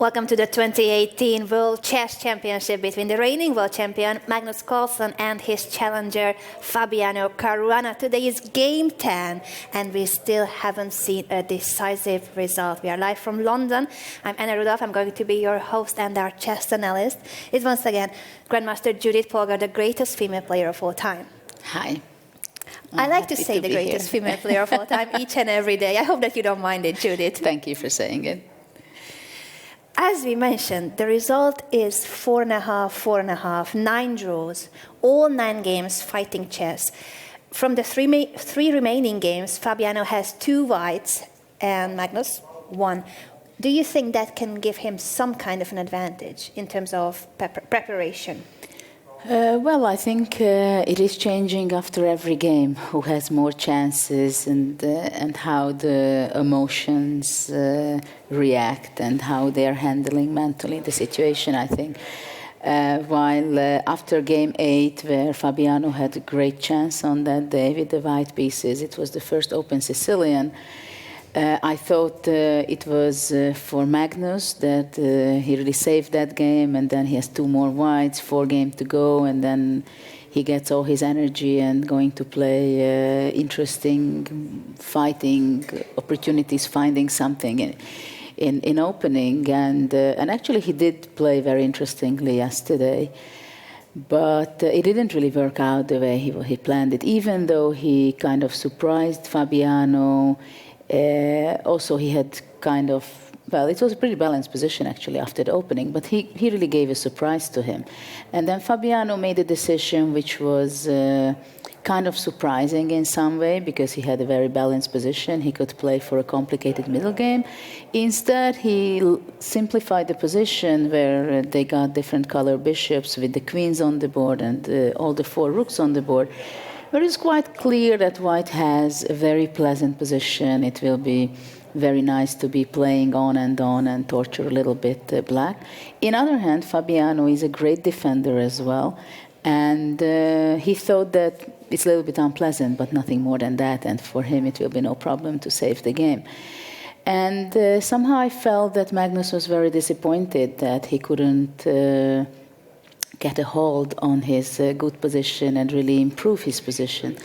Welcome to the 2018 World Chess Championship between the reigning world champion Magnus Carlsen and his challenger Fabiano Caruana. Today is game 10 and we still haven't seen a decisive result. We are live from London. I'm Anna Rudolph. I'm going to be your host and our chess analyst. It's once again Grandmaster Judith Polgar, the greatest female player of all time. Hi. I like to say the greatest female player of all time each and every day. I hope that you don't mind it, Judith. Thank you for saying it. As we mentioned, the result is 4.5, 4.5, 9 draws, all 9 games fighting chess. From the three remaining games, Fabiano has 2 whites and Magnus 1. Do you think that can give him some kind of an advantage in terms of preparation? Well, I think it is changing after every game. Who has more chances and how the emotions react and how they are handling mentally the situation, I think. While after game 8, where Fabiano had a great chance on that day with the white pieces, it was the first Open Sicilian. I thought it was for Magnus that he really saved that game, and then he has 2 more whites, 4 games to go, and then he gets all his energy and going to play interesting fighting opportunities, finding something in opening. And actually he did play very interestingly yesterday. But it didn't really work out the way he planned it, even though he kind of surprised Fabiano. Also, he had kind of, well, it was a pretty balanced position actually after the opening, but he really gave a surprise to him. And then Fabiano made a decision which was kind of surprising in some way, because he had a very balanced position. He could play for a complicated middle game. Instead, he simplified the position where they got different color bishops with the queens on the board and all the 4 rooks on the board. But it's quite clear that white has a very pleasant position. It will be very nice to be playing on and torture a little bit black. In other hand, Fabiano is a great defender as well. And he thought that it's a little bit unpleasant, but nothing more than that. And for him, it will be no problem to save the game. And somehow I felt that Magnus was very disappointed that he couldn't get a hold on his good position and really improve his position,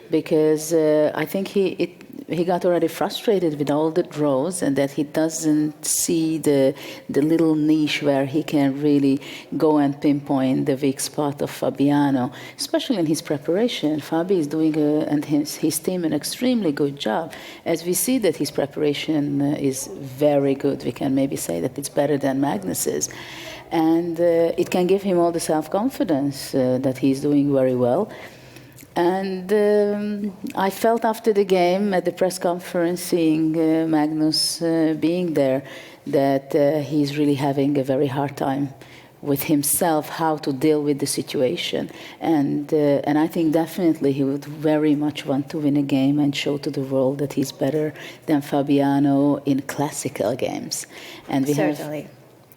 because I think he got already frustrated with all the draws, and that he doesn't see the little niche where he can really go and pinpoint the weak spot of Fabiano, especially in his preparation. Fabi is doing and his team an extremely good job. As we see that his preparation is very good, we can maybe say that it's better than Magnus's. And it can give him all the self-confidence that he's doing very well. And I felt after the game at the press conference, seeing Magnus being there, that he's really having a very hard time with himself, how to deal with the situation. And I think definitely he would very much want to win a game and show to the world that he's better than Fabiano in classical games. And we Certainly.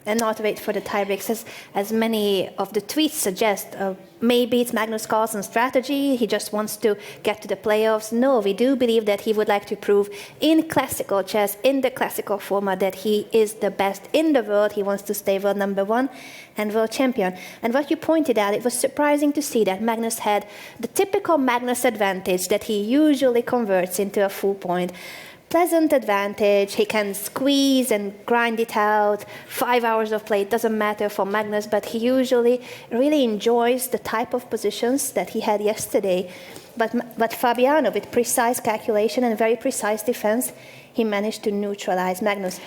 And not wait for the tiebreaks, as many of the tweets suggest. Maybe it's Magnus Carlsen's strategy. He just wants to get to the playoffs. No, we do believe that he would like to prove in classical chess, in the classical format, that he is the best in the world. He wants to stay world number 1 and world champion. And what you pointed out, it was surprising to see that Magnus had the typical Magnus advantage that he usually converts into a full point. Pleasant advantage. He can squeeze and grind it out. 5 hours of play, it doesn't matter for Magnus, but he usually really enjoys the type of positions that he had yesterday. But Fabiano, with precise calculation and very precise defense, he managed to neutralize Magnus.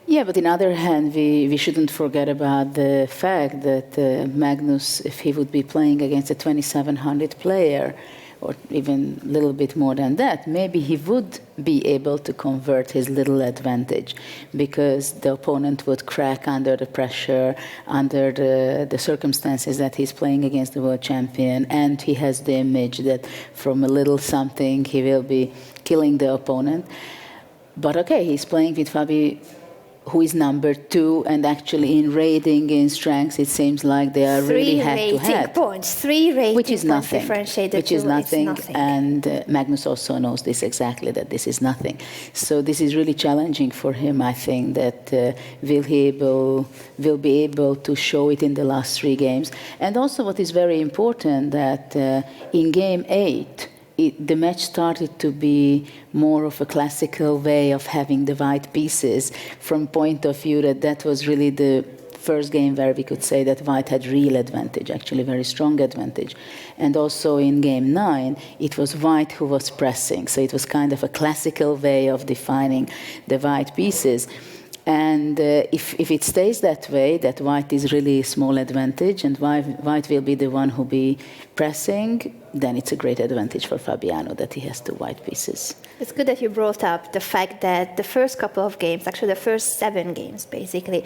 Yeah, but on the other hand, we shouldn't forget about the fact that Magnus, if he would be playing against a 2700 player, or even a little bit more than that, maybe he would be able to convert his little advantage, because the opponent would crack under the pressure, under the circumstances that he's playing against the world champion, and he has the image that from a little something he will be killing the opponent. But okay, he's playing with who is number 2, and actually in rating, in strengths, it seems like they are really head-to-head. 3 rating which is points nothing. differentiate the Which two. is nothing, It's nothing. and Magnus also knows this exactly, that this is nothing. So this is really challenging for him, I think, that will be able to show it in the last 3 games. And also what is very important, that in game 8, the match started to be more of a classical way of having the white pieces, from point of view that was really the first game where we could say that white had real advantage, actually very strong advantage. And also in game 9, it was white who was pressing. So it was kind of a classical way of defining the white pieces. And if it stays that way, that white is really a small advantage, and white will be the one who be pressing, then it's a great advantage for Fabiano that he has 2 white pieces. It's good that you brought up the fact that the first couple of games, actually the first 7 games basically,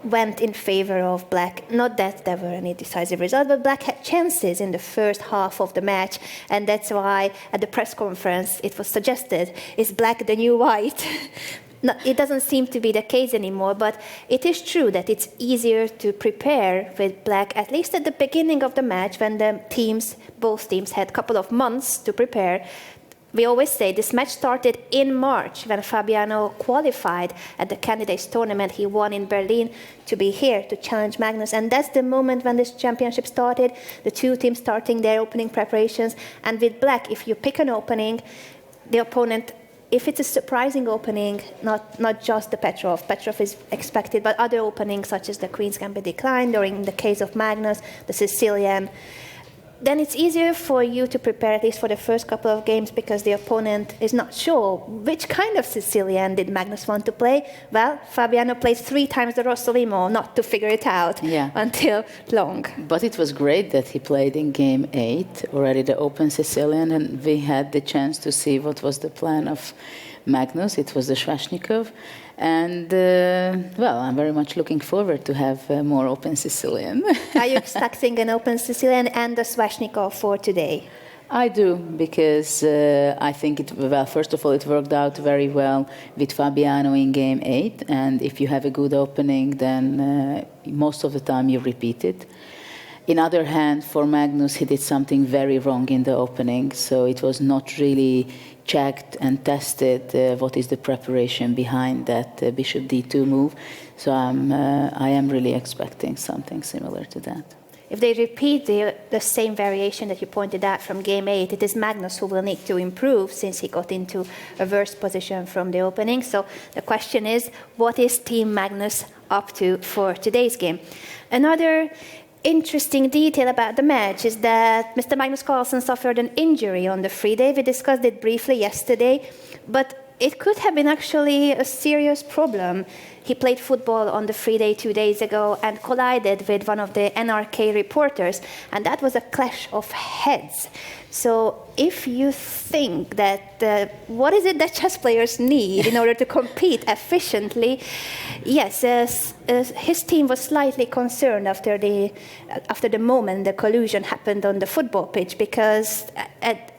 went in favor of black. Not that there were any decisive results, but black had chances in the first half of the match, and that's why at the press conference it was suggested, is black the new white? No, it doesn't seem to be the case anymore, but it is true that it's easier to prepare with black, at least at the beginning of the match, when both teams had a couple of months to prepare. We always say this match started in March, when Fabiano qualified at the candidates tournament. He won in Berlin to be here to challenge Magnus, and that's the moment when this championship started, the 2 teams starting their opening preparations. And with black, if you pick an opening, the opponent, if it's a surprising opening, not just the Petrov is expected, but other openings such as the Queen's Gambit declined, or in the case of Magnus, the Sicilian, then it's easier for you to prepare, at least for the first couple of games, because the opponent is not sure which kind of Sicilian did Magnus want to play. Well, Fabiano played 3 times the Rossolimo, not to figure it out until long. But it was great that he played in game 8 already the open Sicilian, and we had the chance to see what was the plan of Magnus. It was the Sveshnikov. And, well, I'm very much looking forward to have more open Sicilian. Are you expecting an open Sicilian and a Sveshnikov for today? I do, because I think first of all, it worked out very well with Fabiano in game 8. And if you have a good opening, then most of the time you repeat it. In other hand, for Magnus, he did something very wrong in the opening. So it was not really checked and tested what is the preparation behind that bishop d2 move. So I am really expecting something similar to that. If they repeat the same variation that you pointed out from game 8, it is Magnus who will need to improve, since he got into a worse position from the opening. So the question is, what is Team Magnus up to for today's game? Another interesting detail about the match is that Mr. Magnus Carlsen suffered an injury on the free day. We discussed it briefly yesterday, but it could have been actually a serious problem. He played football on the free day 2 days ago and collided with one of the NRK reporters, and that was a clash of heads. So if you think that what is it that chess players need in order to compete efficiently, yes, his team was slightly concerned after the moment the collusion happened on the football pitch, because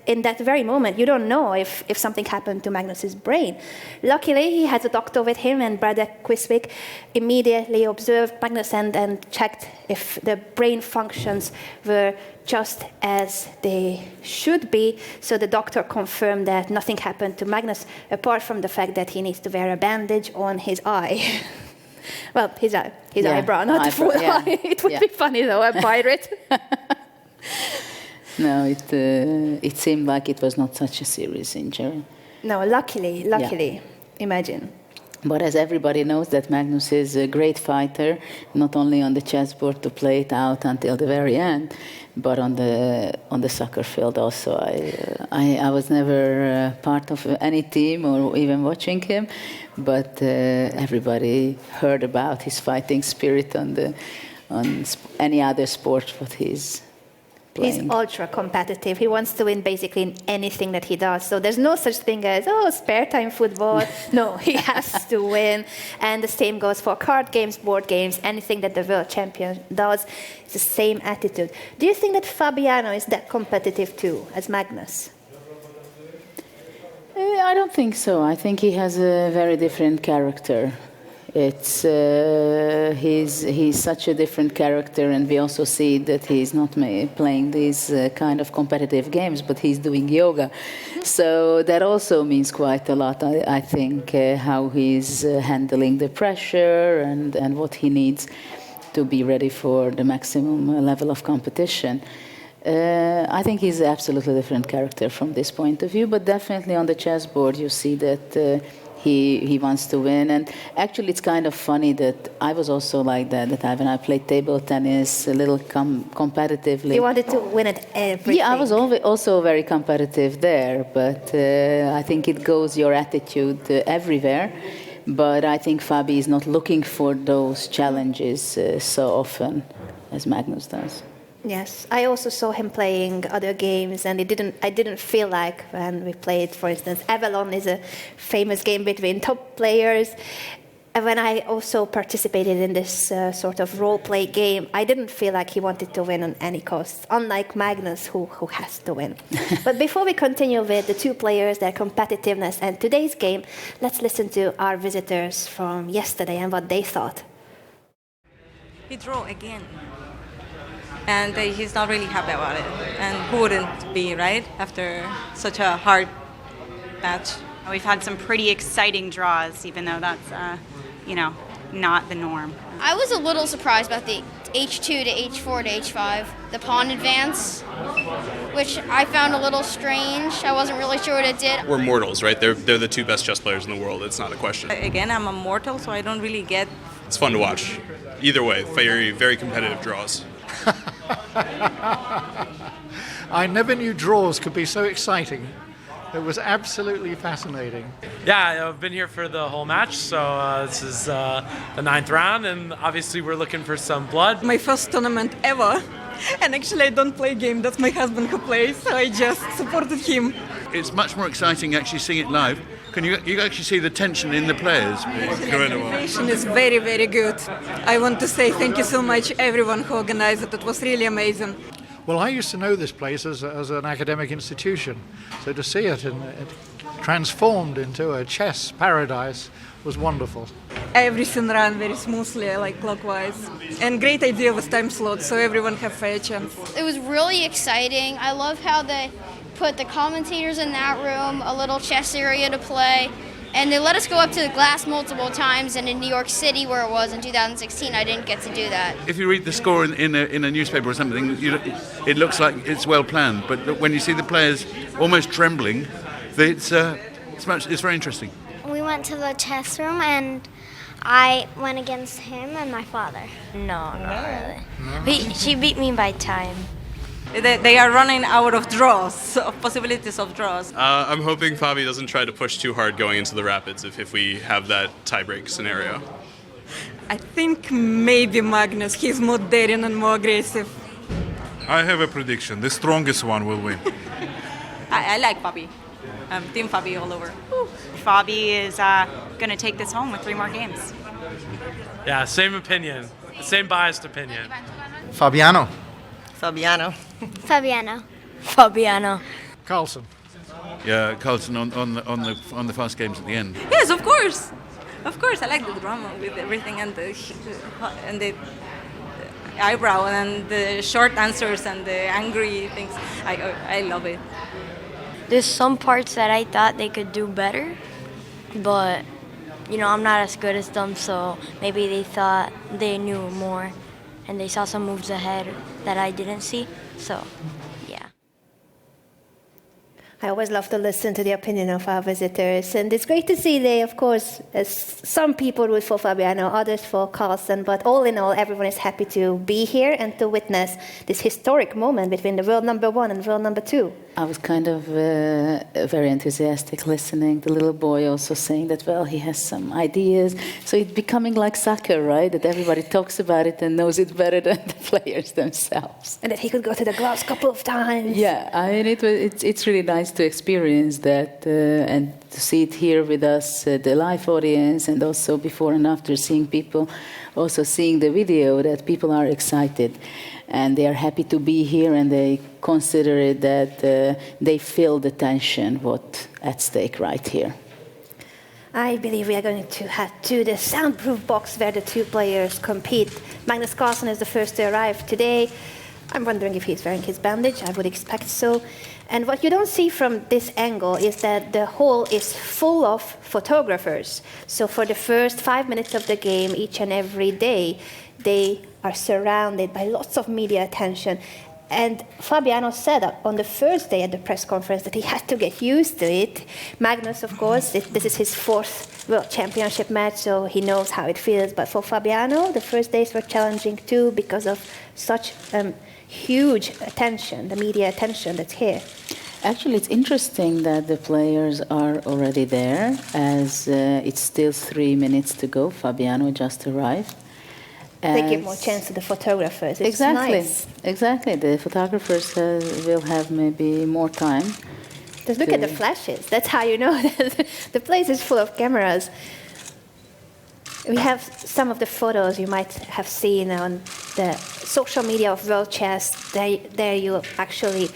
in that very moment you don't know if something happened to Magnus's brain. Luckily, he has a doctor with him, and Brother Quiswick immediately observed Magnus and checked if the brain functions were just as they should be. So the doctor confirmed that nothing happened to Magnus, apart from the fact that he needs to wear a bandage on his eye. Well, his eyebrow, not the full eye. It would be funny though, a pirate. No, it seemed like it was not such a serious injury. No, luckily, imagine. But as everybody knows, that Magnus is a great fighter, not only on the chessboard to play it out until the very end, but on the soccer field also. I was never part of any team or even watching him, but everybody heard about his fighting spirit on any other sport what he's playing. He's ultra competitive. He wants to win basically in anything that he does. So there's no such thing as, spare time football. No, he has to win. And the same goes for card games, board games, anything that the world champion does. It's the same attitude. Do you think that Fabiano is that competitive too, as Magnus? I don't think so. I think he has a very different character. It's he's such a different character, and we also see that he's not playing these kind of competitive games, but he's doing yoga. So that also means quite a lot, I think, how he's handling the pressure and what he needs to be ready for the maximum level of competition. I think he's an absolutely different character from this point of view, but definitely on the chessboard you see that he wants to win. And actually it's kind of funny that I was also like that when I played table tennis a little competitively. You wanted to win at everything. Yeah, I was also very competitive there, but I think it goes your attitude everywhere. But I think Fabi is not looking for those challenges so often as Magnus does. Yes, I also saw him playing other games, and I didn't feel like when we played, for instance, Avalon is a famous game between top players. And when I also participated in this sort of role-play game, I didn't feel like he wanted to win on any cost, unlike Magnus, who has to win. But before we continue with the two players, their competitiveness, and today's game, let's listen to our visitors from yesterday and what they thought. He drew again. And he's not really happy about it. And who wouldn't be, right? After such a hard match. We've had some pretty exciting draws, even though that's, not the norm. I was a little surprised about the H2 to H4 to H5, the pawn advance, which I found a little strange. I wasn't really sure what it did. We're mortals, right? They're the two best chess players in the world. It's not a question. Again, I'm a mortal, so I don't really get... It's fun to watch. Either way, very, very competitive draws. I never knew draws could be so exciting. It was absolutely fascinating. Yeah, I've been here for the whole match, so this is the 9th round, and obviously we're looking for some blood. My first tournament ever, and actually I don't play game, that's my husband who plays, so I just supported him. It's much more exciting actually seeing it live. You actually see the tension in the players. The organization is very, very good. I want to say thank you so much everyone who organized it. It was really amazing. Well, I used to know this place as an academic institution, so to see it transformed into a chess paradise was wonderful. Everything ran very smoothly, like clockwise. And great idea with time slots, so everyone have fair chance. It was really exciting. I love how they put the commentators in that room, a little chess area to play, and they let us go up to the glass multiple times, and in New York City, where it was in 2016, I didn't get to do that. If you read the score in a newspaper or something, it looks like it's well planned, but when you see the players almost trembling, it's very interesting. We went to the chess room and I went against him and my father. No, not really. She beat me by time. They are running out of draws, of possibilities of draws. I'm hoping Fabi doesn't try to push too hard going into the rapids if we have that tiebreak scenario. I think maybe Magnus, he's more daring and more aggressive. I have a prediction, the strongest one will win. I like Fabi. Team Fabi all over. Fabi is going to take this home with 3 more games. Yeah, same opinion, same biased opinion. Fabiano. Fabiano. Carlsen. Yeah, Carlsen on the fast games at the end. Yes, of course. Of course, I like the drama with everything and the eyebrow and the short answers and the angry things. I love it. There's some parts that I thought they could do better, but I'm not as good as them, so maybe they thought they knew more and they saw some moves ahead that I didn't see. So, yeah. I always love to listen to the opinion of our visitors, and it's great to see they, of course, some people root for Fabiano, others for Carlsen, but all in all, everyone is happy to be here and to witness this historic moment between the world number 1 and world number 2. I was kind of very enthusiastic listening. The little boy also saying that, well, he has some ideas. So it's becoming like soccer, right? That everybody talks about it and knows it better than the players themselves. And that he could go to the gloves a couple of times. Yeah, I mean, it's really nice to experience that and to see it here with us, the live audience, and also before and after seeing people, also seeing the video, that people are excited. And they are happy to be here, and they consider it that they feel the tension what's at stake right here. I believe we are going to head to the soundproof box where the two players compete. Magnus Carlsen is the first to arrive today. I'm wondering if he's wearing his bandage. I would expect so. And what you don't see from this angle is that the hall is full of photographers. So for the first 5 minutes of the game, each and every day, they are surrounded by lots of media attention. And Fabiano said on the first day at the press conference that he had to get used to it. Magnus, of course, this is his fourth World Championship match, so he knows how it feels. But for Fabiano, the first days were challenging too because of such huge attention, the media attention that's here. Actually, it's interesting that the players are already there, as it's still 3 minutes to go. Fabiano just arrived. They give more chance to the photographers. It's exactly, nice. Exactly. The photographers will have maybe more time. Just look at the flashes. That's how you know that the place is full of cameras. We have some of the photos you might have seen on the social media of World Chess. There you actually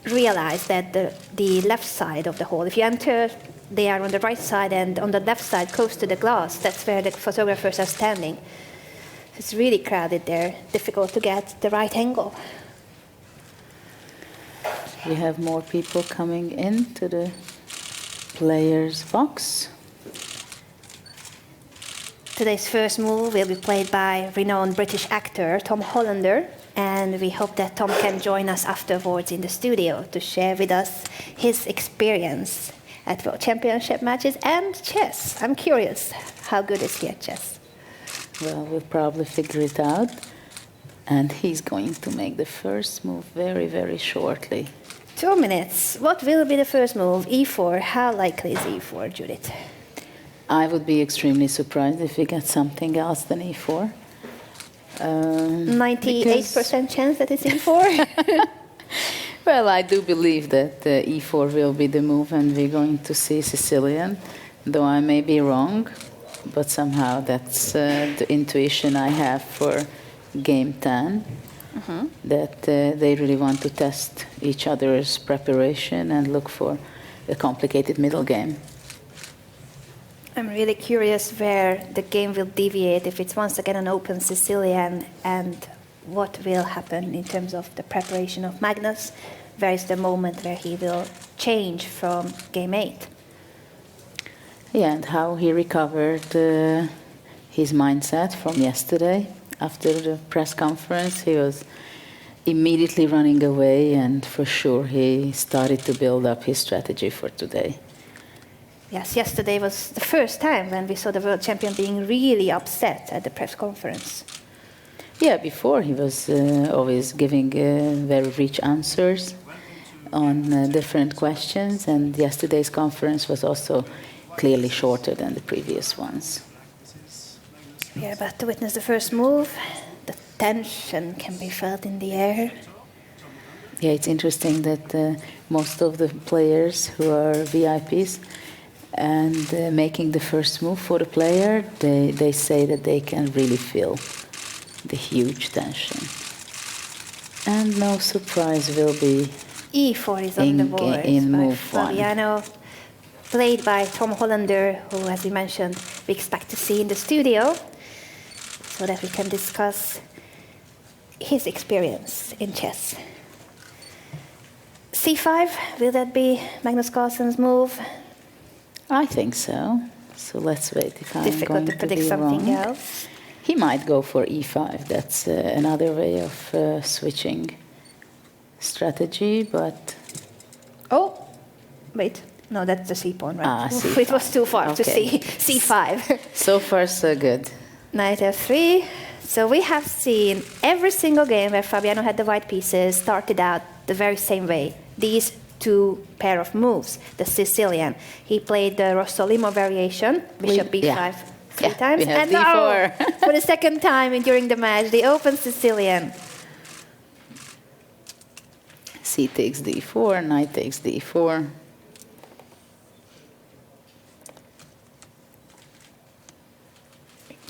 realize that the left side of the hall, if you enter, they are on the right side, and on the left side, close to the glass, that's where the photographers are standing. It's really crowded there, difficult to get the right angle. We have more people coming into the players' box. Today's first move will be played by renowned British actor Tom Hollander, and we hope that Tom can join us afterwards in the studio to share with us his experience at World Championship matches and chess. I'm curious, how good is he at chess? Well, we'll probably figure it out. And he's going to make the first move very, very shortly. 2 minutes. What will be the first move? E4. How likely is E4, Judith? I would be extremely surprised if we get something else than E4. 98% chance that it's E4? Well, I do believe that E4 will be the move and we're going to see Sicilian, though I may be wrong. But somehow that's the intuition I have for game 10, that they really want to test each other's preparation and look for a complicated middle game. I'm really curious where the game will deviate, if it's once again an open Sicilian, and what will happen in terms of the preparation of Magnus. Where is the moment where he will change from game 8? Yeah, and how he recovered his mindset from yesterday. After the press conference, he was immediately running away, and for sure he started to build up his strategy for today. Yes, yesterday was the first time when we saw the world champion being really upset at the press conference. Yeah, before he was always giving very rich answers on different questions, and yesterday's conference was also clearly shorter than the previous ones. We are about to witness the first move. The tension can be felt in the air. Yeah, it's interesting that most of the players who are VIPs and making the first move for the player, they say that they can really feel the huge tension. And no surprise will be E4 is on the board in by move Fabiano, played by Tom Hollander, who, as we mentioned, we expect to see in the studio, so that we can discuss his experience in chess. C5, will that be Magnus Carlsen's move? I think so. So let's wait if I'm Difficult going to predict be something wrong. else. He might go for E5. That's another way of switching strategy, but... Oh, wait. No, that's the C pawn, right? Ah, C5. It was too far to Okay. see C5. So far, so good. Knight F3. So we have seen every single game where Fabiano had the white pieces started out the very same way. These two pair of moves, the Sicilian. He played the Rossolimo variation, bishop B5 three times. We have and D4. now, for the second time during the match, the open Sicilian. C takes D4, knight takes D4.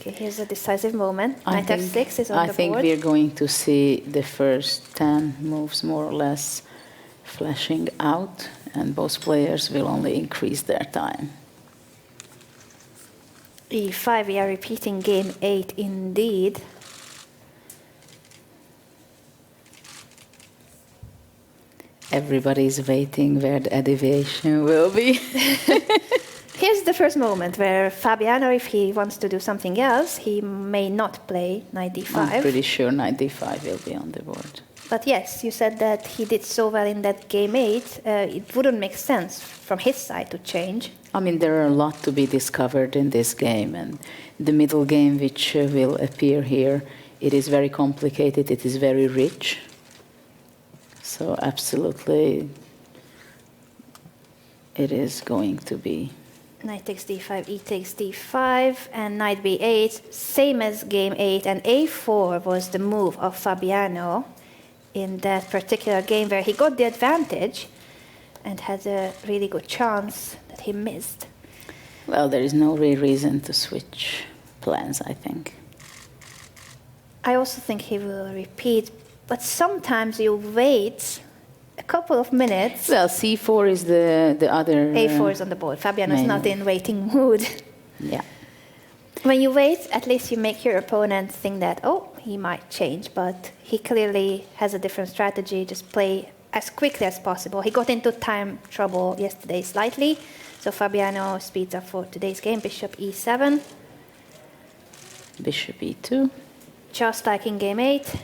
Okay, here's a decisive moment. Knight F6 is on the board. I think we're going to see the first 10 moves more or less flashing out, and both players will only increase their time. E5, we are repeating game 8 indeed. Everybody's waiting where the deviation will be. Here's the first moment where Fabiano, if he wants to do something else, he may not play knight d5. I'm pretty sure knight d5 will be on the board. But yes, you said that he did so well in that game 8. It wouldn't make sense from his side to change. I mean, there are a lot to be discovered in this game, and the middle game which will appear here, it is very complicated, it is very rich. So absolutely, it is going to be. Knight takes d5, e takes d5, and knight b8, same as game 8, and a4 was the move of Fabiano in that particular game where he got the advantage and had a really good chance that he missed. Well, there is no real reason to switch plans, I think. I also think he will repeat, but sometimes you wait a couple of minutes. Well, c4 is the other... a4 is on the board. Fabiano is not in waiting mood. Yeah. When you wait, at least you make your opponent think that, oh, he might change, but he clearly has a different strategy. Just play as quickly as possible. He got into time trouble yesterday slightly, so Fabiano speeds up for today's game. Bishop e7. Bishop e2. Just like in game 8.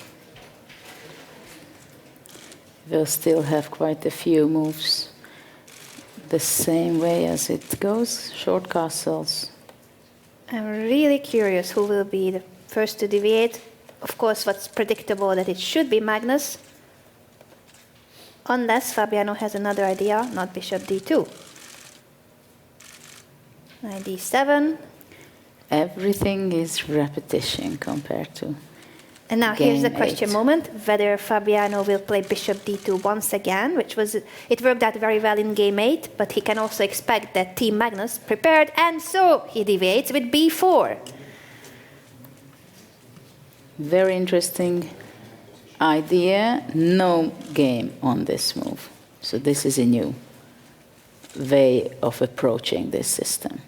We'll still have quite a few moves the same way as it goes. Short castles. I'm really curious who will be the first to deviate. Of course, what's predictable that it should be Magnus. Unless Fabiano has another idea, not bishop d2. Knight d7. Everything is repetition compared to And now here's the game question 8. moment, whether Fabiano will play bishop d2 once again, which was, it worked out very well in game 8, but he can also expect that Team Magnus prepared, and so he deviates with b4. Very interesting idea. No game on this move. So this is a new way of approaching this system.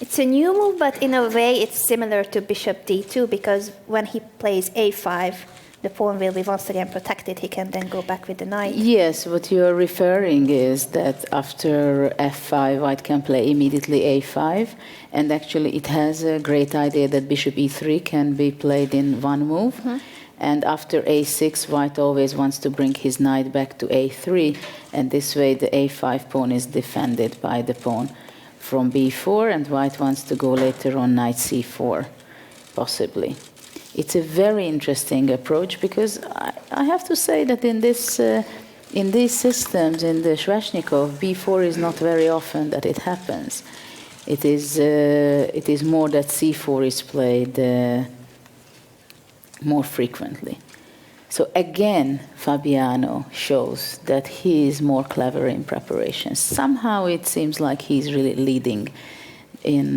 It's a new move, but in a way it's similar to bishop d2, because when he plays a5, the pawn will be once again protected. He can then go back with the knight. Yes, what you are referring is that after f5, white can play immediately a5, and actually it has a great idea that bishop e3 can be played in one move. Mm-hmm. And after a6, white always wants to bring his knight back to a3, and this way the a5 pawn is defended by the pawn from b4, and white wants to go later on knight c4, possibly. It's a very interesting approach, because I have to say that in these systems, in the Sveshnikov, b4 is not very often that it happens. It is more that c4 is played more frequently. So again, Fabiano shows that he is more clever in preparation. Somehow it seems like he's really leading in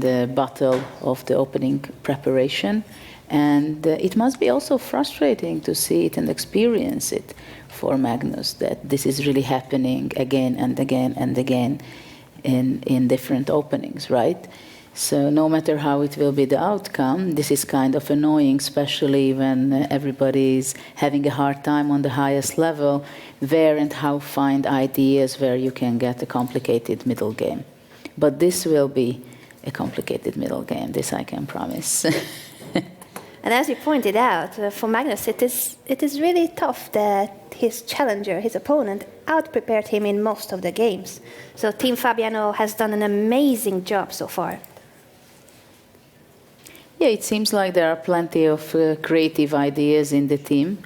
the battle of the opening preparation. And it must be also frustrating to see it and experience it for Magnus, that this is really happening again and again and again in different openings, right? So no matter how it will be the outcome, this is kind of annoying, especially when everybody is having a hard time on the highest level, where and how find ideas where you can get a complicated middle game. But this will be a complicated middle game, this I can promise. And as you pointed out, for Magnus, it is really tough that his challenger, his opponent, out-prepared him in most of the games. So Team Fabiano has done an amazing job so far. Yeah, it seems like there are plenty of creative ideas in the team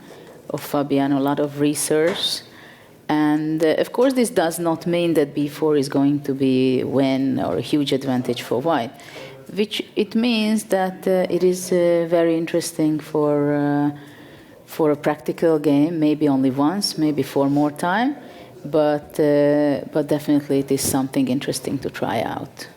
of Fabiano, a lot of research. And of course, this does not mean that b4 is going to be a win or a huge advantage for white, which it means that it is very interesting for a practical game, maybe only once, maybe for more time, but definitely it is something interesting to try out.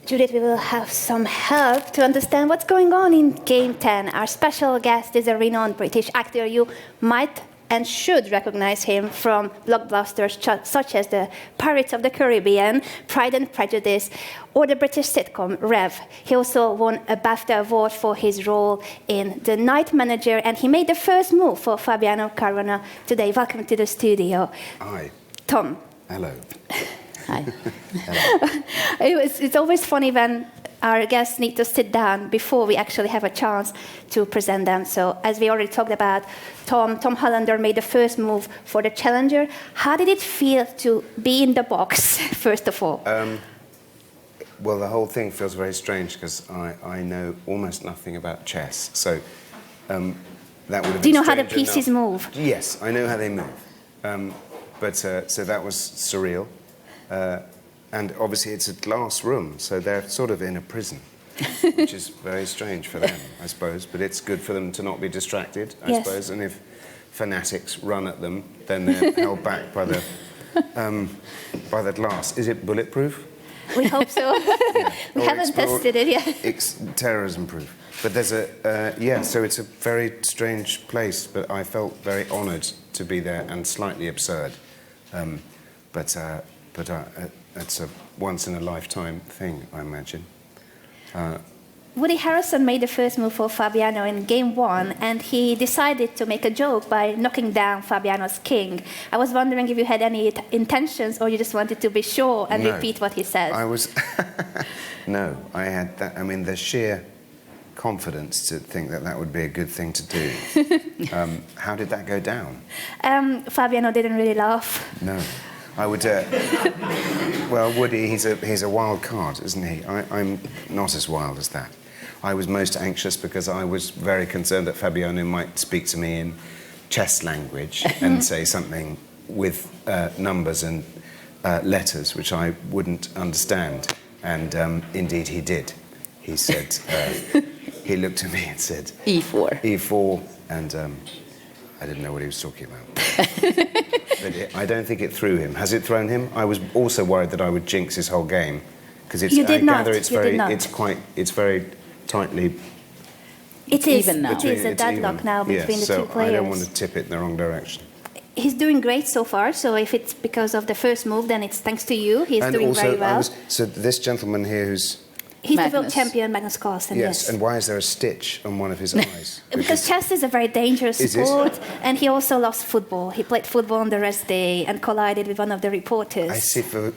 Judith, we will have some help to understand what's going on in Game 10. Our special guest is a renowned British actor. You might and should recognize him from blockbusters such as the Pirates of the Caribbean, Pride and Prejudice, or the British sitcom Rev. He also won a BAFTA award for his role in The Night Manager, and he made the first move for Fabiano Caruana today. Welcome to the studio. Hi. Tom. Hello. Hi. It's always funny when our guests need to sit down before we actually have a chance to present them. So as we already talked about, Tom Hollander made the first move for the Challenger. How did it feel to be in the box, first of all? Well, the whole thing feels very strange because I know almost nothing about chess. So that would have been. Do you know how the strange pieces enough. move? Yes, I know how they move. So that was surreal. And obviously it's a glass room, so they're sort of in a prison, which is very strange for them, I suppose. But it's good for them to not be distracted, I suppose. And if fanatics run at them, then they're held back by the glass. Is it bulletproof? We hope so. Yeah. We haven't tested it yet. It's terrorism-proof. But there's so it's a very strange place, but I felt very honoured to be there and slightly absurd. But it's a once-in-a-lifetime thing, I imagine. Woody Harrelson made the first move for Fabiano in game 1, and he decided to make a joke by knocking down Fabiano's king. I was wondering if you had any intentions, or you just wanted to be sure and repeat what he said. I was... No, I had that. I mean, the sheer confidence to think that would be a good thing to do. How did that go down? Fabiano didn't really laugh. No. I would. Well, Woody, he's a wild card, isn't he? I'm not as wild as that. I was most anxious because I was very concerned that Fabiano might speak to me in chess language and say something with numbers and letters which I wouldn't understand. And indeed, he did. He said, he looked at me and said, E4. E4, and I didn't know what he was talking about. But I don't think it threw him. Has it thrown him? I was also worried that I would jinx his whole game because it's. You did not. It's you very. Did not. It's very tightly. It is. Even now. It is a deadlock now between the two players. I don't want to tip it in the wrong direction. He's doing great so far. So if it's because of the first move, then it's thanks to you. He's and doing also, very well. So this gentleman here, who's. He's Magnus. the world champion, Magnus Carlsen. Yes, and why is there a stitch on one of his eyes? Because chess is a very dangerous sport, and he also lost football. He played football on the rest day and collided with one of the reporters. I see. For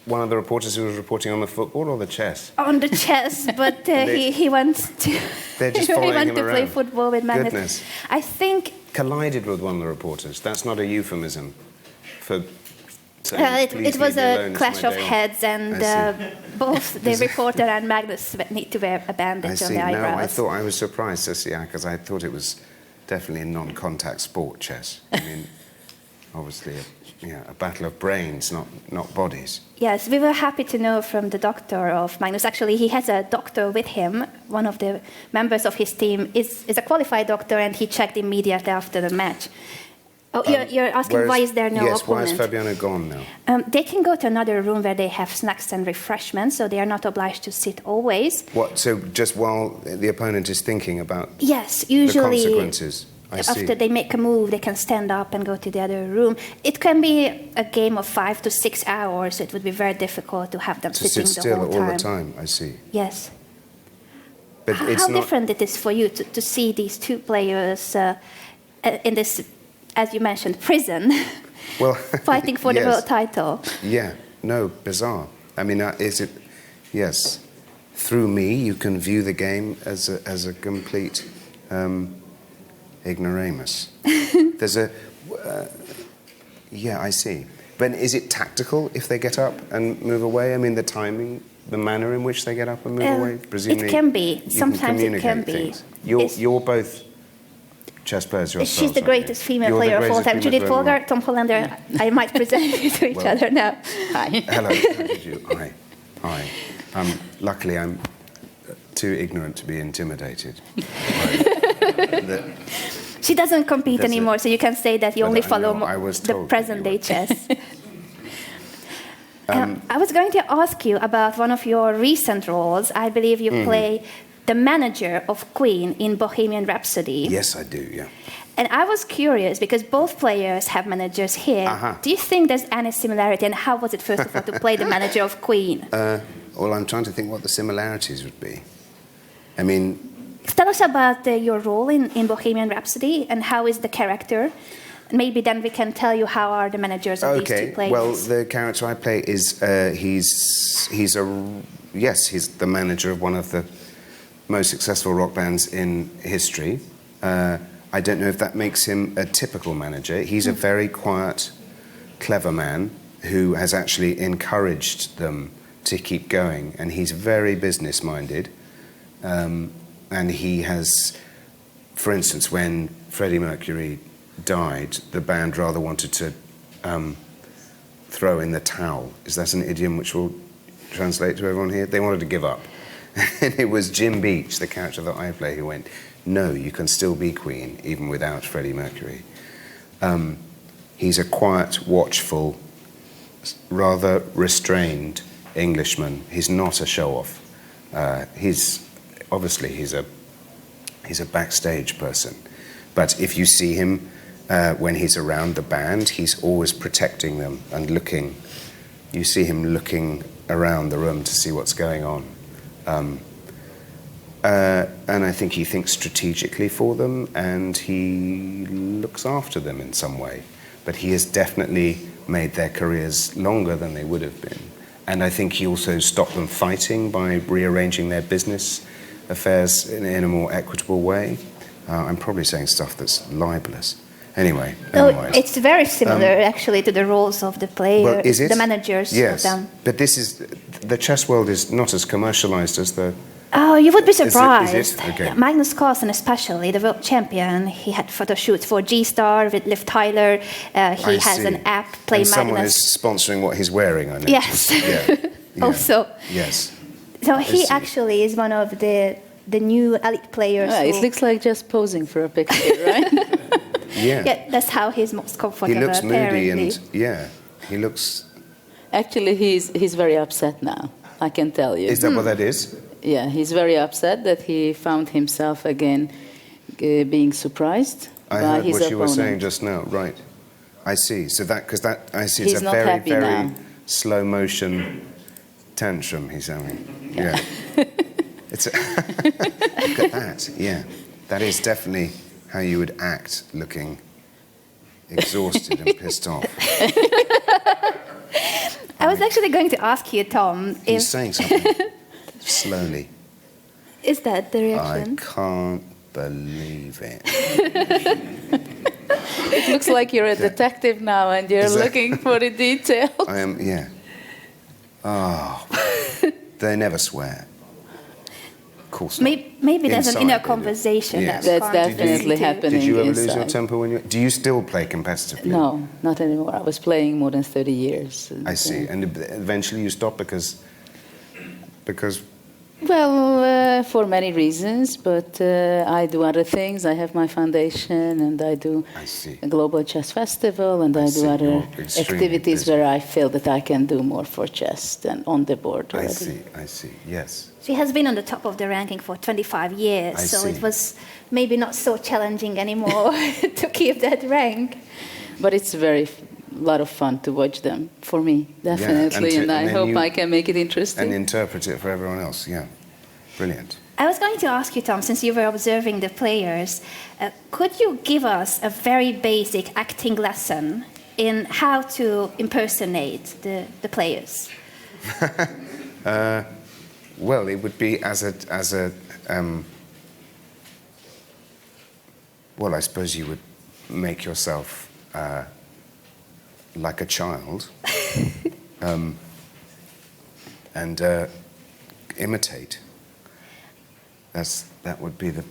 one of the reporters who was reporting on the football or the chess? On the chess, but he went to. They're just following he went him to play around. football with Magnus. Goodness. I think. Collided with one of the reporters. That's not a euphemism for. It was a clash of heads, and both the reporter and Magnus need to wear a bandage on their eyebrows. I was surprised to see that because I thought it was definitely a non-contact sport, chess. I mean, obviously, a battle of brains, not bodies. Yes, we were happy to know from the doctor of Magnus. Actually, he has a doctor with him. One of the members of his team is a qualified doctor, and he checked immediately after the match. Oh, you're asking why is there no opponent? Yes, why is Fabiano gone now? They can go to another room where they have snacks and refreshments, so they are not obliged to sit always. What? So just while the opponent is thinking about yes, usually the consequences. After they make a move, they can stand up and go to the other room. It can be a game of 5 to 6 hours. It would be very difficult to have them sitting sit the whole still time. all the time. I see. Yes. But How different it is for you to see these two players in this, as you mentioned, prison, fighting for the world title. Yeah, no, bizarre. I mean, is it? Yes, through me, you can view the game as a complete ignoramus. There's a, I see. But is it tactical if they get up and move away? I mean, the timing, the manner in which they get up and move away. Presumably, it can be. Sometimes it can be. You're both chess players yourselves. She's the greatest female player of all time. Judith Polgar, Tom Hollander. I might present you to each other now. Hi. Hello. How did you? Hi. Luckily, I'm too ignorant to be intimidated. She doesn't compete anymore, so you can say that you only follow the present-day chess. I was going to ask you about one of your recent roles. I believe you play the manager of Queen in Bohemian Rhapsody. Yes, I do, yeah. And I was curious because both players have managers here. Do you think there's any similarity? And how was it, first of all, to play the manager of Queen? Well, I'm trying to think what the similarities would be. I mean, Tell us about your role in Bohemian Rhapsody and how is the character. Maybe then we can tell you how are the managers of these two players. Well, the character I play is he's the manager of one of the most successful rock bands in history. I don't know if that makes him a typical manager. He's a very quiet, clever man who has actually encouraged them to keep going, and he's very business-minded. And he has, for instance, when Freddie Mercury died, the band rather wanted to throw in the towel. Is that an idiom which will translate to everyone here? They wanted to give up. And it was Jim Beach, the character that I play, who went, no, you can still be Queen, even without Freddie Mercury. He's a quiet, watchful, rather restrained Englishman. He's not a show-off. He's a backstage person. But if you see him when he's around the band, he's always protecting them and looking. You see him looking around the room to see what's going on. And I think he thinks strategically for them, and he looks after them in some way. But he has definitely made their careers longer than they would have been. And I think he also stopped them fighting by rearranging their business affairs in a more equitable way. I'm probably saying stuff that's libelous. Anyway, it's very similar actually to the roles of the players, well, is it? The managers. Yes, of them. but the chess world is not as commercialized as the. Oh, you would be surprised. Is it? Okay. Magnus Carlsen, especially the world champion, he had photo shoots for G-Star with Liv Tyler. He has an app, Play and Magnus. Someone is sponsoring what he's wearing, I know. Yes. Yeah. Also. Yes. So he actually is one of the new elite players. It looks like just posing for a picture, right? Yeah. That's how he's most comfortable. He looks apparently. moody and he looks. Actually, he's very upset now. I can tell you. Is that what that is? Yeah, he's very upset that he found himself again being surprised I by heard his what opponent. you were saying just now. Right. I see. So I see. He's it's a not very, happy very now. slow motion tantrum he's having. Yeah. It's look at that. Yeah. That is definitely how you would act, looking exhausted and pissed off. I was actually going to ask you, Tom, He's saying something slowly. Is that the reaction? I can't believe it. It looks like you're a detective now and you're looking for the details. I am, yeah. Oh, they never swear. Of course not. Maybe there's an inner Inside, conversation. Yes. That's definitely happening. Did you ever inside. lose your temper when you? Do you still play competitively? No, not anymore. I was playing more than 30 years. I see. And eventually you stopped because. Well, for many reasons, but I do other things. I have my foundation, and I do a global chess festival, and I do other activities where I feel that I can do more for chess than on the board already. I see, yes. She has been on the top of the ranking for 25 years, so it was maybe not so challenging anymore to keep that rank. But it's a lot of fun to watch them, for me, definitely, Yeah, and I hope I can make it interesting. And interpret it for everyone else, yeah. Brilliant. I was going to ask you, Tom, since you were observing the players, could you give us a very basic acting lesson in how to impersonate the players? Well, it would be well, I suppose you would make yourself like a child and imitate. That would be the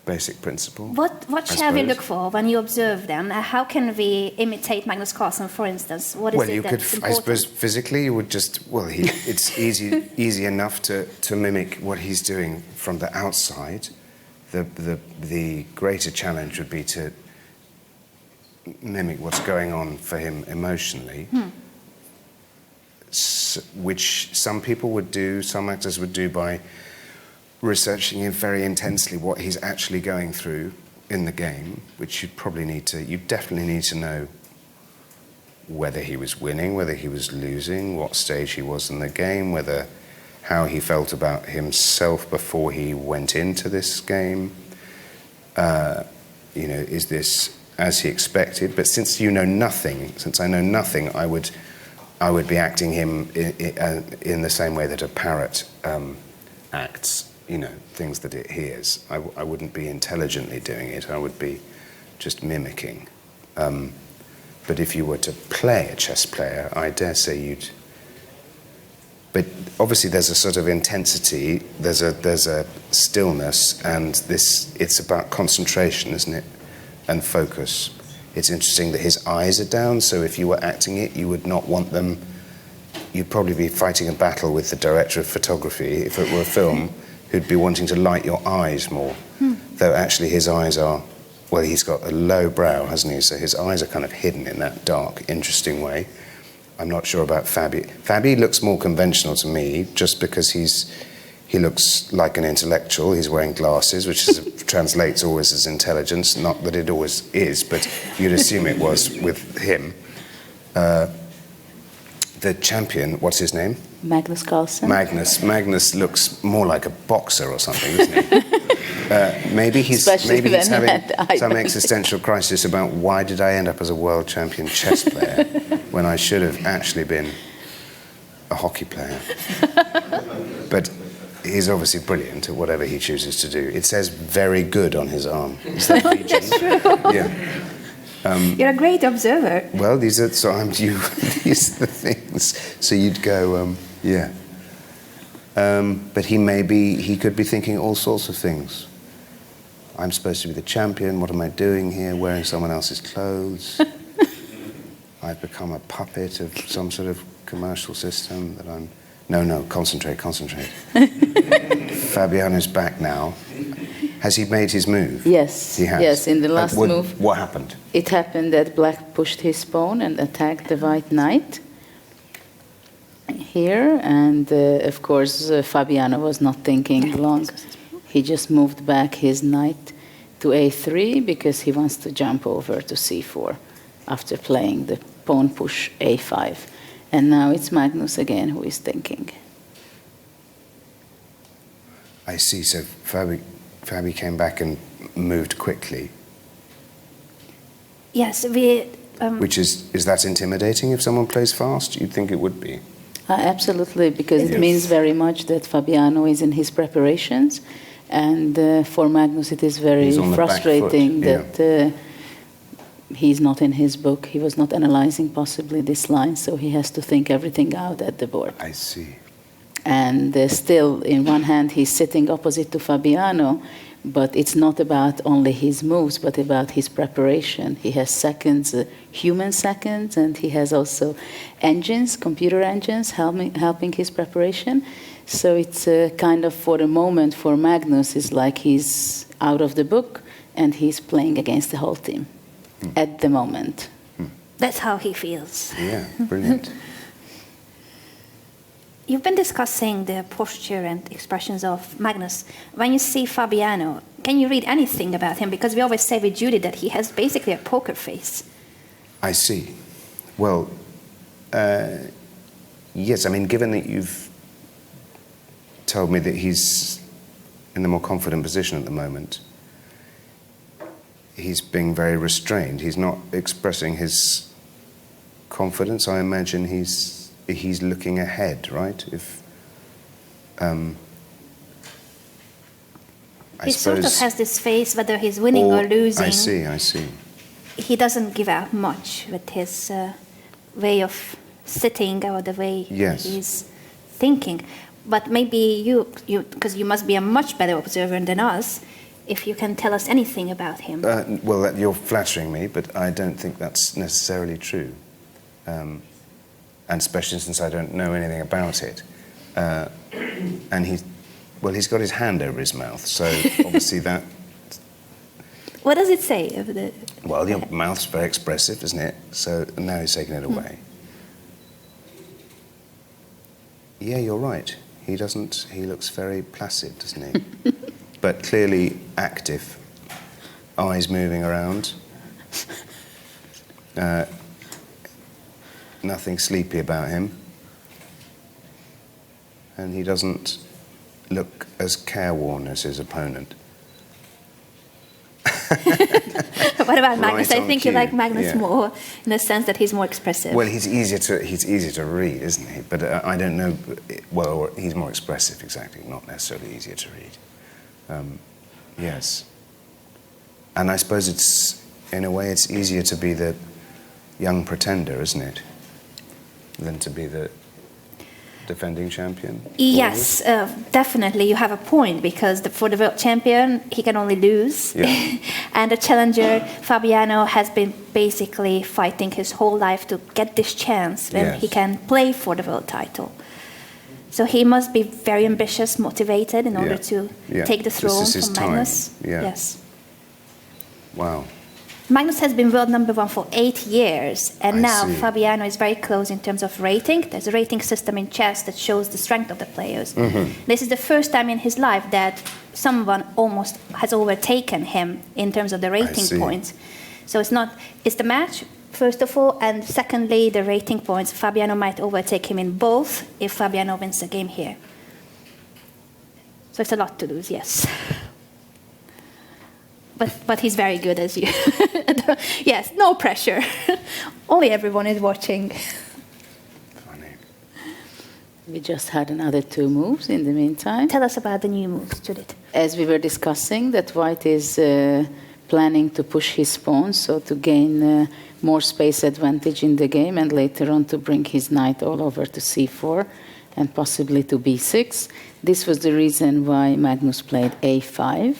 basic principle. What shall we look for when you observe them? How can we imitate Magnus Carlsen, for instance? What is that's important? I suppose physically you would just, it's easy enough to mimic what he's doing from the outside. The greater challenge would be to mimic what's going on for him emotionally, which some people would do, some actors would do by researching very intensely what he's actually going through in the game, which you definitely need to know whether he was winning, whether he was losing, what stage he was in the game, how he felt about himself before he went into this game. Is this as he expected? But since I know nothing, I would be acting him in the same way that a parrot acts, things that it hears. I wouldn't be intelligently doing it, I would be just mimicking. But if you were to play a chess player, I dare say you'd... But obviously there's a sort of intensity, there's a stillness, and it's about concentration, isn't it? And focus. It's interesting that his eyes are down, so if you were acting it, you would not want them... You'd probably be fighting a battle with the director of photography, if it were a film, who'd be wanting to light your eyes more. Though actually his eyes are... Well, he's got a low brow, hasn't he? So his eyes are kind of hidden in that dark, interesting way. I'm not sure about Fabi. Fabi looks more conventional to me, just because he looks like an intellectual. He's wearing glasses, which translates always as intelligence. Not that it always is, but you'd assume it was with him. The champion, what's his name? Magnus Carlsen. Magnus looks more like a boxer or something, doesn't he? Maybe he's having some existential crisis about why did I end up as a world champion chess player when I should have actually been a hockey player. But he's obviously brilliant at whatever he chooses to do. It says very good on his arm. Is that That's true. Yeah. You're a great observer. Well, these are the things. So you'd go, yeah. But he could be thinking all sorts of things. I'm supposed to be the champion. What am I doing here? Wearing someone else's clothes. I've become a puppet of some sort of commercial system that I'm... No, concentrate. Fabiano's back now. Has he made his move? Yes. He has? Yes, in the last move. What happened? It happened that black pushed his pawn and attacked the white knight here, and of course Fabiano was not thinking long. He just moved back his knight to a3 because he wants to jump over to c4 after playing the pawn push a5. And now it's Magnus again who is thinking. I see. So Fabi came back and moved quickly. Yes, Which is that intimidating if someone plays fast? You'd think it would be. Absolutely, because it means very much that Fabiano is in his preparations, and for Magnus it is very frustrating that he's not in his book. He was not analyzing possibly this line, so he has to think everything out at the board. I see. And still, in one hand, he's sitting opposite to Fabiano, but it's not about only his moves, but about his preparation. He has seconds, human seconds, and he has also engines, computer engines, helping his preparation. So it's kind of, for the moment, for Magnus, it's like he's out of the book, and he's playing against the whole team at the moment. That's how he feels. Yeah, brilliant. You've been discussing the posture and expressions of Magnus. When you see Fabiano, can you read anything about him? Because we always say with Judy that he has basically a poker face. I see. Well, yes, I mean, given that you've told me that he's in a more confident position at the moment, he's being very restrained. He's not expressing his confidence. I imagine he's looking ahead, right? He sort of has this face, whether he's winning or losing. I see. He doesn't give out much with his way of sitting or the way he's thinking. But maybe you, because you must be a much better observer than us, if you can tell us anything about him. Well, you're flattering me, but I don't think that's necessarily true. And especially since I don't know anything about it. And he's got his hand over his mouth, so obviously that... What does it say? Well, your mouth's very expressive, isn't it? So now he's taking it away. Yeah, you're right. He looks very placid, doesn't he? But clearly active. eyes moving around. Nothing sleepy about him. And he doesn't look as careworn as his opponent. What about Magnus? Right I on think you cue, like Magnus yeah. more in the sense that he's more expressive. Well, he's easier to read, isn't he? But I don't know. Well, he's more expressive, exactly. Not necessarily easier to read. Yes. And I suppose in a way, it's easier to be the young pretender, isn't it, than to be the defending champion? Yes, definitely. You have a point because for the world champion, he can only lose. Yeah. And the challenger, Fabiano, has been basically fighting his whole life to get this chance when Yes. he can play for the world title. So he must be very ambitious, motivated in order to take the throne This is his from time. Magnus. Yeah. Yes. Wow. Magnus has been world number 1 for 8 years, and I now see. Fabiano is very close in terms of rating. There's a rating system in chess that shows the strength of the players. Mm-hmm. This is the first time in his life that someone almost has overtaken him in terms of the rating see. points. So it's the match, first of all, and secondly, the rating points. Fabiano might overtake him in both if Fabiano wins the game here. So it's a lot to lose, yes. But he's very good, as you. Yes, no pressure. Only everyone is watching. Funny. We just had another 2 moves in the meantime. Tell us about the new moves, Judith. As we were discussing, that White is planning to push his pawn, so to gain more space advantage in the game, and later on to bring his knight all over to c4 and possibly to b6. This was the reason why Magnus played a5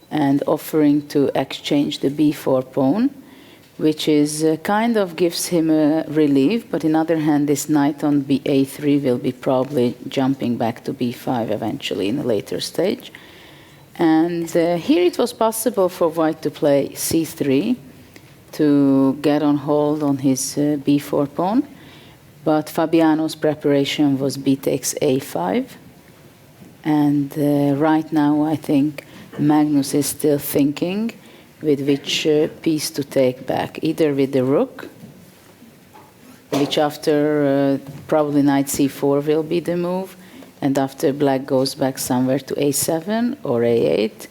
and offering to exchange the b4 pawn, which is kind of gives him a relief, but on the other hand, this knight on a3 will be probably jumping back to b5 eventually in a later stage. And here it was possible for White to play c3 to get on hold on his b4 pawn, but Fabiano's preparation was b takes a5. And right now, I think Magnus is still thinking with which piece to take back, either with the rook, which after probably knight c4 will be the move, and after black goes back somewhere to a7 or a8.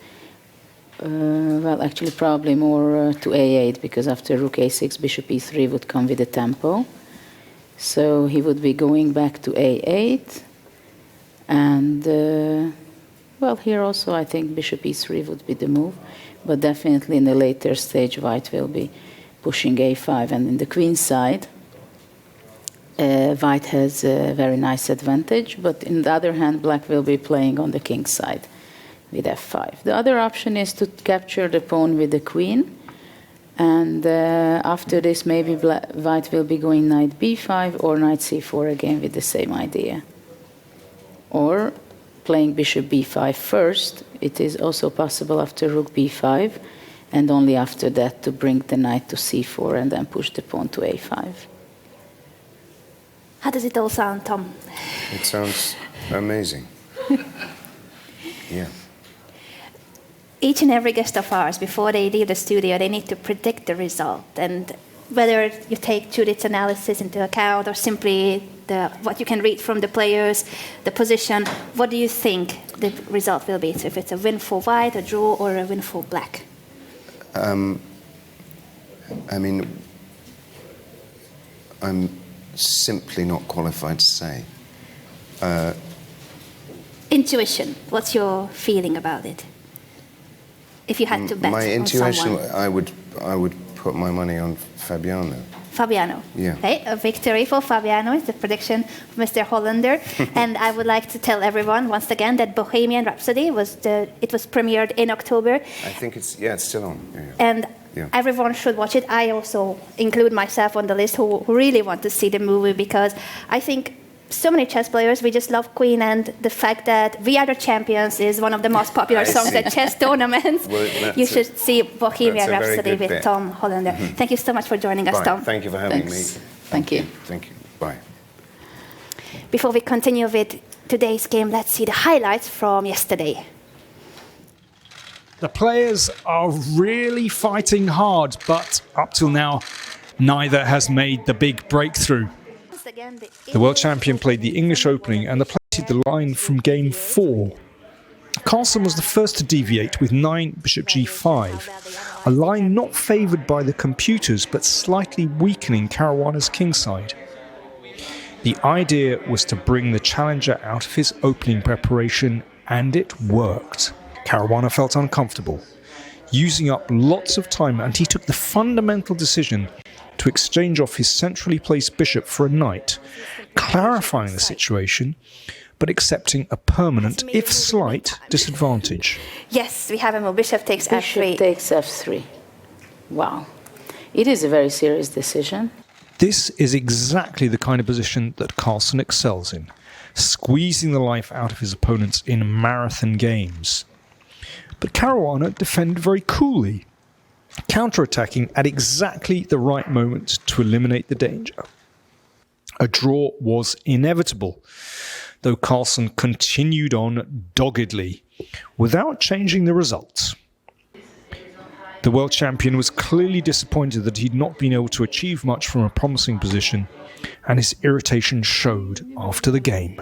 Well, actually probably more to a8, because after rook a6, bishop e3 would come with a tempo. So he would be going back to a8, and well, here also I think bishop e3 would be the move, but definitely in a later stage White will be pushing a5. And in the queen side, White has a very nice advantage, but on the other hand, Black will be playing on the king side with f5. The other option is to capture the pawn with the queen, and after this maybe White will be going knight b5 or knight c4 again with the same idea. Or playing bishop b5 first, it is also possible after rook b5, and only after that to bring the knight to c4 and then push the pawn to a5. How does it all sound, Tom? It sounds amazing. Yeah. Each and every guest of ours, before they leave the studio, they need to predict the result. And whether you take Judith's analysis into account or simply what you can read from the players, the position, what do you think the result will be? So if it's a win for White, a draw, or a win for Black? I mean, I'm simply not qualified to say. Intuition, what's your feeling about it? If you had to bet My on intuition, someone. I would put my money on Fabiano. Fabiano. Yeah. Okay, a victory for Fabiano is the prediction of Mr. Hollander. And I would like to tell everyone once again that Bohemian Rhapsody was premiered in October. I think it's still on. Yeah. And Yeah. everyone should watch it. I also include myself on the list who really want to see the movie, because I think so many chess players, we just love Queen, and the fact that We Are the Champions is one of the most popular songs at chess tournaments. Well, you should see Bohemian that's a very Rhapsody good with bit. Tom Hollander. Thank you so much for joining us, Bye. Tom. Thank you for having me. Thank you. Thank you. Bye. Before we continue with today's game, let's see the highlights from yesterday. The players are really fighting hard, but up till now, neither has made the big breakthrough. The world champion played the English opening and planted the line from game 4. Carlsen was the first to deviate with 9 bishop g5, a line not favoured by the computers but slightly weakening Caruana's kingside. The idea was to bring the challenger out of his opening preparation, and it worked. Caruana felt uncomfortable, using up lots of time, and he took the fundamental decision to exchange off his centrally placed bishop for a knight, clarifying the situation, but accepting a permanent, if slight, disadvantage. Yes, we have a move. Bishop takes f3. Bishop takes f3. Wow. It is a very serious decision. This is exactly the kind of position that Carlsen excels in, squeezing the life out of his opponents in marathon games. But Caruana defended very coolly, counterattacking at exactly the right moment to eliminate the danger. A draw was inevitable, though Carlsen continued on doggedly, without changing the results. The world champion was clearly disappointed that he'd not been able to achieve much from a promising position, and his irritation showed after the game.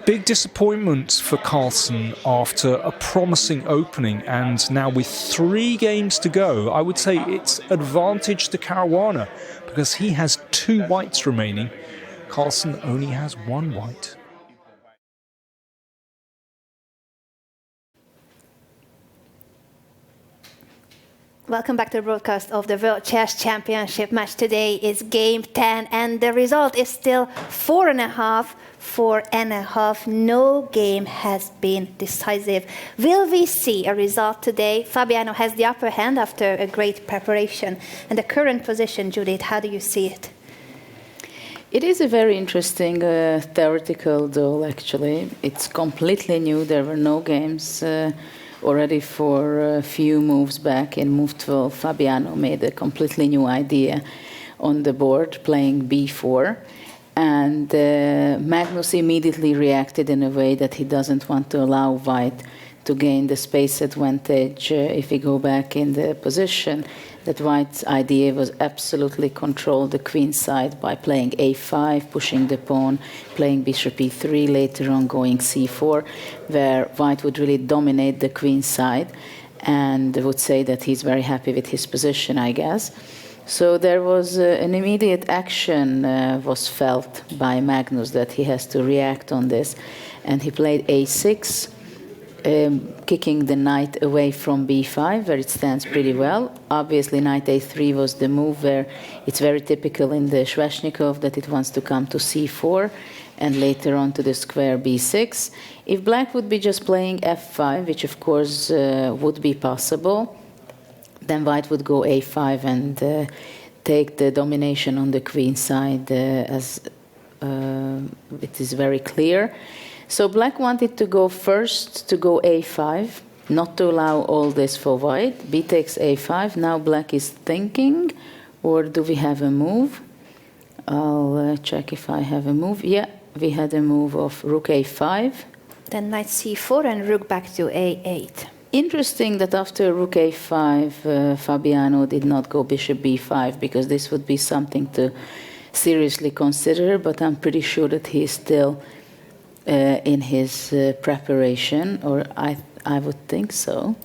Big disappointment for Carlsen after a promising opening, and now with 3 games to go, I would say it's advantage to Caruana because he has 2 whites remaining. Carlsen only has 1 white. Welcome back to the broadcast of the World Chess Championship match. Today is game 10, and the result is still 4.5, 4.5. No game has been decisive. Will we see a result today? Fabiano has the upper hand after a great preparation. And the current position, Judith, how do you see it? It is a very interesting theoretical duel, actually. It's completely new. There were no games already for a few moves back. In move 12, Fabiano made a completely new idea on the board, playing b4. And Magnus immediately reacted in a way that he doesn't want to allow white to gain the space advantage. If we go back in the position, that white's idea was absolutely control the queen side by playing a5, pushing the pawn, playing bishop e3, later on going c4, where white would really dominate the queen side and would say that he's very happy with his position, I guess. So there was an immediate action was felt by Magnus that he has to react on this, and he played a6, kicking the knight away from b5, where it stands pretty well. Obviously, knight a3 was the move where it's very typical in the Sveshnikov that it wants to come to c4 and later on to the square b6. If black would be just playing f5, which of course would be possible, then white would go a5 and take the domination on the queen side as it is very clear. So black wanted to go first, to go a5, not to allow all this for white. B takes a5. Now black is thinking, or do we have a move? I'll check if I have a move. Yeah, we had a move of rook a5. Then knight c4 and rook back to a8. Interesting that after rook a5, Fabiano did not go bishop b5, because this would be something to seriously consider, but I'm pretty sure that he is still in his preparation, or I would think so,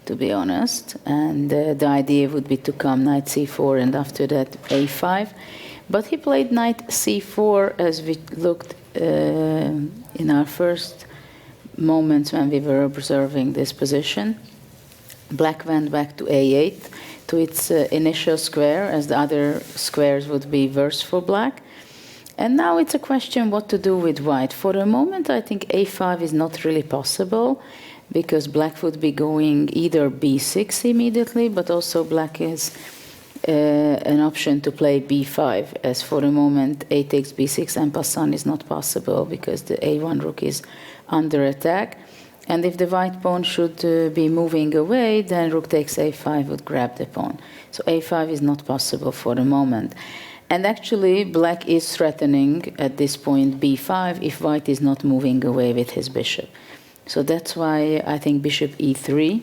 to be honest. And the idea would be to come knight c4 and after that a5. But he played knight c4 as we looked in our first moments when we were observing this position. Black went back to a8, to its initial square, as the other squares would be worse for black. And now it's a question what to do with white. For a moment, I think a5 is not really possible, because black would be going either b6 immediately, but also black is an option to play b5, as for the moment a takes b6 en passant is not possible, because the a1 rook is under attack. And if the white pawn should be moving away, then rook takes a5 would grab the pawn. So a5 is not possible for the moment. And actually, black is threatening at this point b5 if white is not moving away with his bishop. So that's why I think bishop e3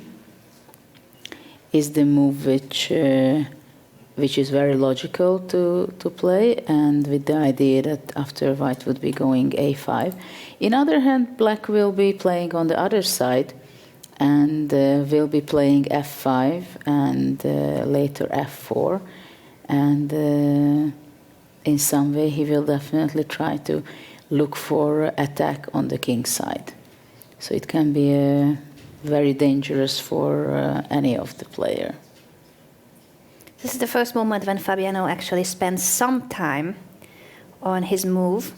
is the move which is very logical to play, and with the idea that after white would be going a5. In other hand, black will be playing on the other side, and will be playing f5 and later f4, and in some way he will definitely try to look for attack on the king side. So it can be very dangerous for any of the player. This is the first moment when Fabiano actually spends some time on his move.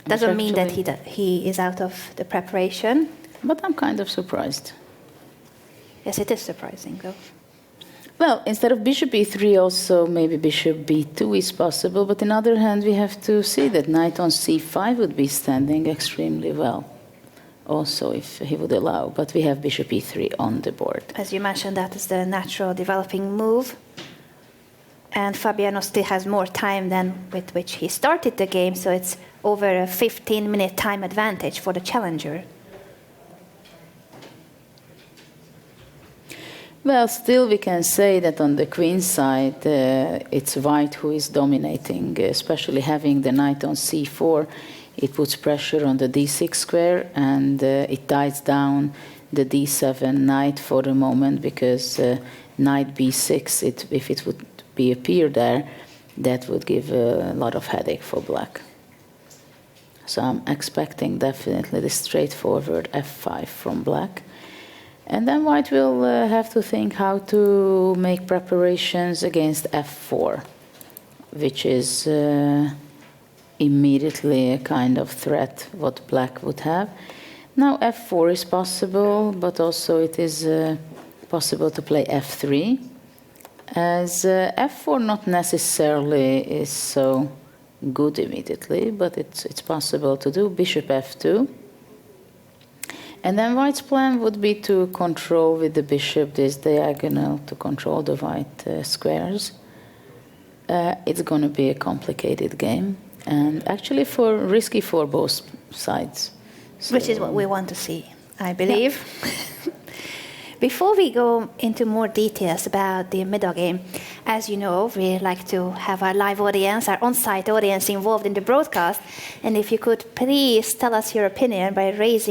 Doesn't mean that he is out of the preparation. But I'm kind of surprised. Yes, it is surprising, though. Well, instead of bishop e3, also maybe bishop b2 is possible. But on the other hand, we have to see that knight on c5 would be standing extremely well, also, if he would allow. But we have bishop e3 on the board. As you mentioned, that is the natural developing move. And Fabiano still has more time than with which he started the game, so it's over a 15-minute time advantage for the challenger. Well, still we can say that on the queen side, it's white who is dominating, especially having the knight on c4. It puts pressure on the d6 square, and it ties down the d7 knight for the moment, because knight b6, if it would appear there, that would give a lot of headache for black. So I'm expecting definitely the straightforward f5 from black. And then white will have to think how to make preparations against f4, which is immediately a kind of threat what black would have. Now f4 is possible, but also it is possible to play f3. As f4 not necessarily is so good immediately, but it's possible to do. Bishop f2. And then white's plan would be to control with the bishop this diagonal, to control the white squares. It's going to be a complicated game, and actually risky for both sides. So, which is what we want to see, I believe. Yeah. Before we go into more details about the middle game, as you know, we like to have our live audience, our on-site audience involved in the broadcast. And if you could please tell us your opinion by raising